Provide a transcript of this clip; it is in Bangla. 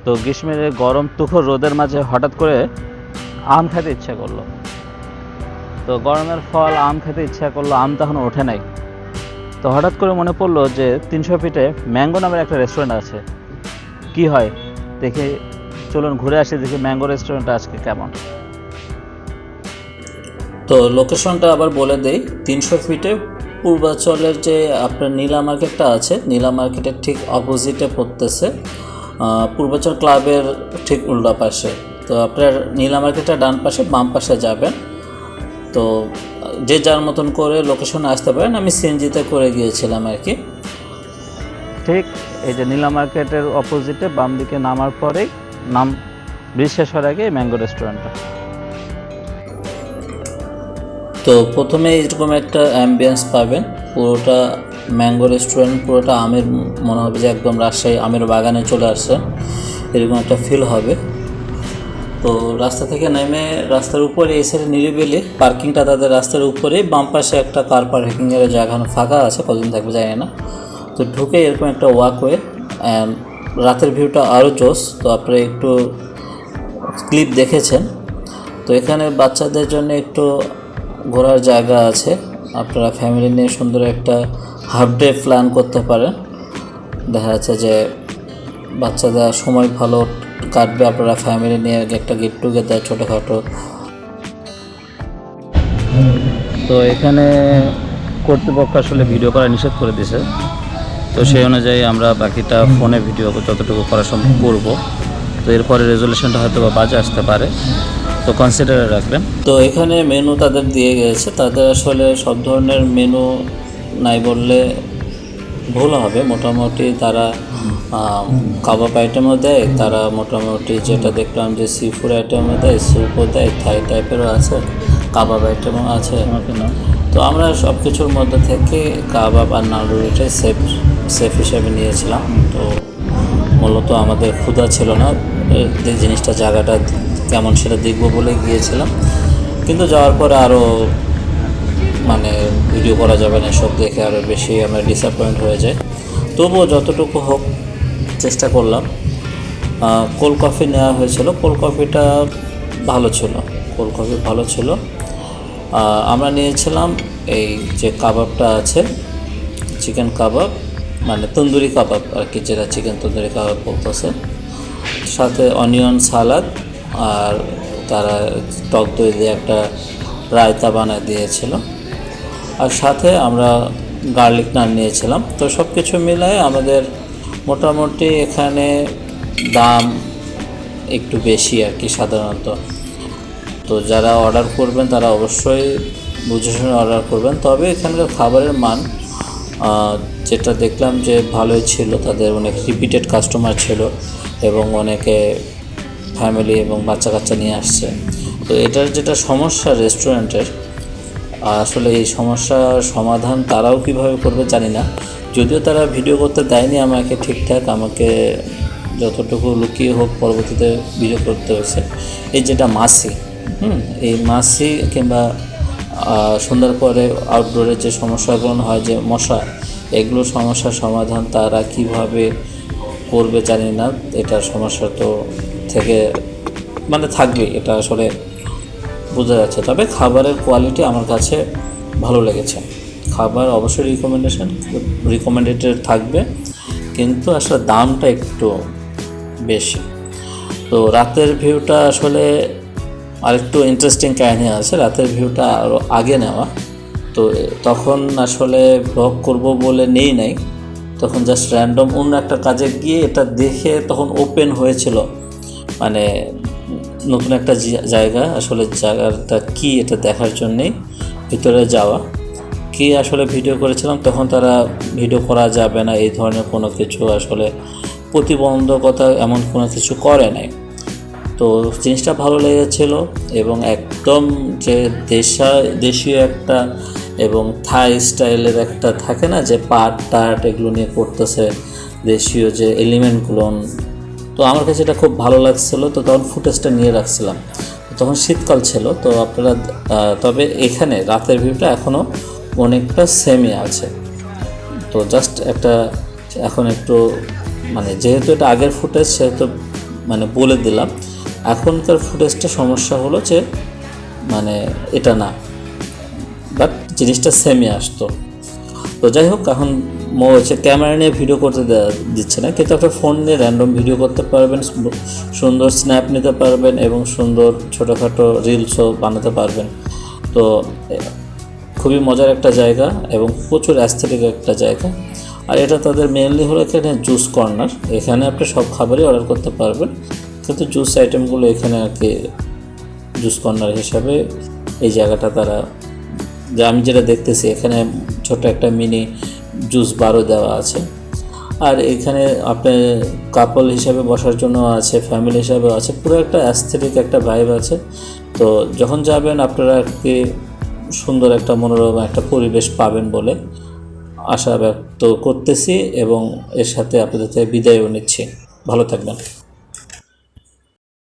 তো গ্রীষ্মের গরম তুখর রোদের মাঝে হঠাৎ করে আম খেতে ইচ্ছা করলো। তো গরমের ফল আম খেতে ইচ্ছা করলো, আম তখন ওঠে নাই। তো হঠাৎ করে মনে পড়লো যে 300 ফিটে ম্যাঙ্গো নামের একটা রেস্টুরেন্ট আছে, কি হয় দেখে চলুন ঘুরে আসি, দেখি ম্যাঙ্গো রেস্টুরেন্টটা আজকে কেমন। তো লোকেশনটা আবার বলে দেই, 300 ফিটে পূর্বাচলের যে আপনার নীলা মার্কেটটা আছে, নীলা মার্কেটের ঠিক অপোজিটে পড়তেছে, পূর্বাচল ক্লাবের ঠিক উল্টা পাশে। তো আপনার নীলা মার্কেটের ডান পাশে বাম পাশে যাবেন। তো যে যার মতন করে লোকেশনে আসতে পারেন, আমি সিএনজিতে করে গিয়েছিলাম আর কি। ঠিক এই যে নীলা মার্কেটের অপোজিটে বাম দিকে নামার পরেই নাম ব্রিজ শেষ হওয়ার আগে ম্যাঙ্গো রেস্টুরেন্টটা। তো প্রথমে এরকম একটা অ্যাম্বিয়েন্স পাবেন, পুরোটা ম্যাঙ্গো রেস্টুরেন্ট, পুরোটা আমের, মনে হবে যে একদম রাজশাহী আমের বাগানে চলে আসছে, এরকম একটা ফিল হবে। তো রাস্তা থেকে নেমে রাস্তার উপরে এই সাইডে নিরিবিলি পার্কিংটা তাদের রাস্তার উপরেই, বাম পাশে একটা কার পার্কিংয়ের জায়গা ফাঁকা আছে, কতদিন থাকবে জানি না। তো ঢুকে এরকম একটা ওয়াকওয়ে, রাতের ভিউটা আরও জোস। তো আপনারা একটু ক্লিপ দেখেছেন। তো এখানে বাচ্চাদের জন্য একটু ঘোরার জায়গা আছে, আপনারা ফ্যামিলি নিয়ে সুন্দর একটা হাফ ডে প্ল্যান করতে পারেন। দেখা যাচ্ছে যে বাচ্চাদের সময় ভালো কাটবে, আপনারা ফ্যামিলি নিয়ে একটা গেট টুগেদার ছোটোখাটো। তো এখানে কর্তৃপক্ষ আসলে ভিডিও করা নিষেধ করে দিয়েছে, তো সেই অনুযায়ী আমরা বাকিটা ফোনে ভিডিও যতটুকু করা সম্ভব করবো। তো এরপরে রেজুলেশনটা হয়তো বা বাজে আসতে পারে, তো কনসিডারে রাখবেন। তো এখানে মেনু তাদের দিয়ে গেছে, তাদের আসলে সব ধরনের মেনু নাই বললে ভুল হবে। মোটামুটি তারা কাবাব আইটেমও দেয়, তারা মোটামুটি যেটা দেখলাম যে সি ফুড আইটেমও দেয়, স্যুপও দেয়, থাই টাইপেরও আছে, কাবাব আইটেমও আছে। তো আমরা সব কিছুর মধ্যে থেকে কাবাব আর নাড়ুরিটাই সেফ হিসেবে নিয়েছিলাম। তো মূলত আমাদের ক্ষুধা ছিল না, জিনিসটা জায়গাটা কেমন সেটা দেখবো বলে গিয়েছিলাম, কিন্তু যাওয়ার পরে আরও মানে ভিডিও করা যাবে না, সব দেখে আরও বেশি আমরা ডিসঅ্যাপয়েন্ট হয়ে যাই। তবুও যতটুকু হোক চেষ্টা করলাম। কোল্ড কফি নেওয়া হয়েছিল, কোল্ড কফিটা ভালো ছিল, কোল্ড কফি ভালো ছিল। আমরা নিয়েছিলাম এই যে কাবাবটা আছে, চিকেন কাবাব, মানে তন্দুরি কাবাব আর কি, যেটা চিকেন তন্দুরি কাবাব বলতেছে, সাথে অনিয়ন সালাদ, আর তারা টক দই দিয়ে একটা রায়তা বানিয়ে দিয়েছিল, আর সাথে আমরা গার্লিক নান নিয়েছিলাম। তো সব কিছু মিলায়ে আমাদের মোটামুটি এখানে দাম একটু বেশি আর কি সাধারণত। তো যারা অর্ডার করবেন তারা অবশ্যই বুঝে শুনে অর্ডার করবেন। তবে এখানকার খাবারের মান যেটা দেখলাম যে ভালোই ছিল, তাদের অনেক রিপিটেড কাস্টমার ছিল এবং অনেকে ফ্যামিলি এবং বাচ্চা কাচ্চা নিয়ে আসছে। তো এটার যেটা সমস্যা রেস্টুরেন্টের, আসলে এই সমস্যার সমাধান তারাও কীভাবে করবে জানি না, যদিও তারা ভিডিও করতে দেয়নি আমাকে ঠিকঠাক, আমাকে যতটুকু লুকিয়ে হোক পরবর্তীতে ভিডিও করতে হয়েছে। এই যেটা মাছি, এই মাছি কিংবা সন্ধ্যার পরে আউটডোরে যে সমস্যাগুলো হয়, যে মশা, এগুলো সমস্যার সমাধান তারা কিভাবে করবে জানি না। এটার সমস্যা তো থেকে মানে থাকবে, এটা আসলে বোঝা যাচ্ছে। তবে খাবারের কোয়ালিটি আমার কাছে ভালো লেগেছে, খাবার অবশ্যই রিকমেন্ডেড থাকবে, কিন্তু আসলে দামটা একটু বেশি। তো রাতের ভিউটা আসলে আরেকটু ইন্টারেস্টিং কাহিনী আছে, রাতের ভিউটা আরও আগে নেওয়া। তো তখন আসলে ব্লগ করব বলে নেই নাই, তখন জাস্ট র্যান্ডম অন্য একটা কাজে গিয়ে এটা দেখে তখন ওপেন হয়েছিল, মানে নতুন একটা জায়গা, আসলে জায়গাটা কি এটা দেখার জন্যেই ভিতরে যাওয়া। কি আসলে ভিডিও করেছিলাম, তখন তারা ভিডিও করা যাবে না এই ধরনের কোনো কিছু আসলে প্রতিবন্ধকতা এমন কোনো কিছু করে নাই। তো জিনিসটা ভালো লেগেছিল এবং একদম যে দেশীয় একটা এবং থাই স্টাইলের একটা থাকে না যে পাট টাট এগুলো নিয়ে করতেছে, দেশীয় যে এলিমেন্টগুলো, তো আমার কাছে এটা খুব ভালো লাগছিলো। তো তখন ফুটেজটা নিয়ে রাখছিলাম, তখন শীতকাল ছিল। তো আপনারা তবে এখানে রাতের ভিউটা এখনও অনেকটা সেমই আছে। তো জাস্ট একটা এখন একটু মানে যেহেতু এটা আগের ফুটেজ, সেহেতু মানে বলে দিলাম। এখনকার ফুটেজটা সমস্যা হলো যে মানে এটা না, বাট জিনিসটা সেমই আসতো। তো যাই হোক, এখন হচ্ছে ক্যামেরা নিয়ে ভিডিও করতে দিচ্ছে না, কিন্তু একটা ফোন নিয়ে র্যান্ডম ভিডিও করতে পারবেন, সুন্দর স্ন্যাপ নিতে পারবেন এবং সুন্দর ছোটোখাটো রিলসও বানাতে পারবেন। তো খুবই মজার একটা জায়গা এবং প্রচুর অ্যাস্থেটিক একটা জায়গা। আর এটা তাদের মেনলি হলো এখানে জুস কর্নার, এখানে আপনি সব খাবারই অর্ডার করতে পারবেন, কিন্তু জুস আইটেমগুলো এখানে আর কি জুস কর্নার হিসাবে এই জায়গাটা তারা, যে আমি যেটা দেখতেছি এখানে ছোট একটা মিনি জুস বারও দেওয়া আছে। আর এখানে আপনার কাপল হিসাবে বসার জন্য আছে, ফ্যামিলি হিসাবে আছে, পুরো একটা অ্যাস্থেটিক একটা ভাইব আছে। তো যখন যাবেন আপনারা কি সুন্দর একটা মনোরম একটা পরিবেশ পাবেন বলে আশা ব্যক্ত করতেছি এবং এর সাথে আপনাদের থেকে বিদায়ও নিচ্ছি। ভালো থাকবেন।